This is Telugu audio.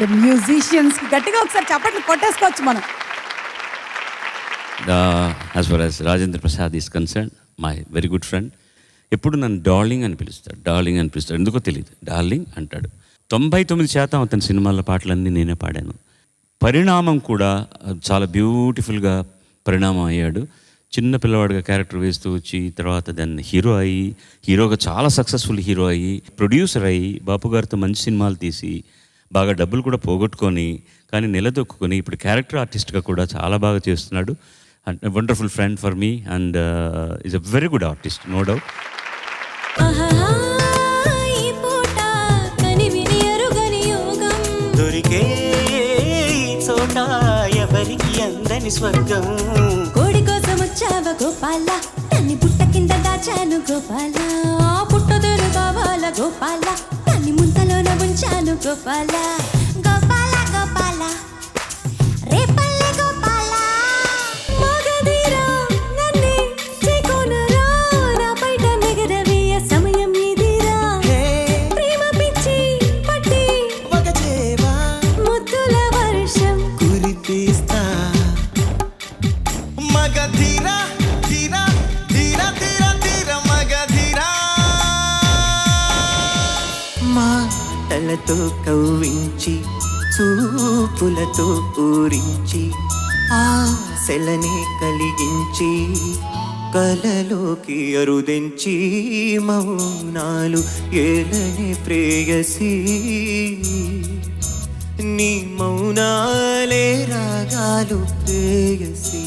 ద మ్యూజిషియన్స్ గట్టిగా ఒకసారి చప్పట్లు కొట్టేసుకోవచ్చు మనం. As for as Rajendra Prasad is concern, my very good friend. ఎప్పుడు నన్ను డార్లింగ్ అని పిలుస్తాడు, ఎందుకో తెలియదు, డార్లింగ్ అంటాడు. 99% అతని సినిమాల పాటలన్నీ నేనే పాడాను. పరిణామం కూడా చాలా బ్యూటిఫుల్గా పరిణామం అయ్యాడు. చిన్న పిల్లవాడిగా క్యారెక్టర్ వేస్తూ వచ్చి తర్వాత దాన్ని హీరోగా చాలా సక్సెస్ఫుల్ హీరో అయ్యి, ప్రొడ్యూసర్ అయ్యి, బాపు గారితో మంచి సినిమాలు తీసి బాగా డబ్బులు కూడా పోగొట్టుకొని కానీ నిలదొక్కుని ఇప్పుడు క్యారెక్టర్ ఆర్టిస్ట్గా కూడా చాలా బాగా చేస్తున్నాడు. And wonderful friend for me and is a very good artist, no doubt. దొరికే చోట ఎవరికి అందని స్వర్గం. కోడి కోసం వచ్చావ గోపాల, దాన్ని పుట్ట కింద దాచాను గోపాల. పుట్టదేరు కావాల గోపాల, దాన్ని ముంతలోన ఉంచాను గోపాల. గోపాల గోపాల రేపల్లె గోపాల. మగధీరా నన్నే చేకొనరా, నా బయట నెగరవేయ సమయం ఇదిరా. ప్రేమ పిచ్చి పట్టి వగచేవా ముద్దుల వర్షం కురిపిస్తా. మగధీరా ధీరా ధీరా ధీరా ధీరా మగధీరా. మాటలతో కవ్వించి చూపులతో ఊరించి ఆశలనే కలిగించి కలలోకి అరుదించి మౌనాలు ఏలనే ప్రేయసి. నీ మౌనాలే రాగాలు ప్రేయసి.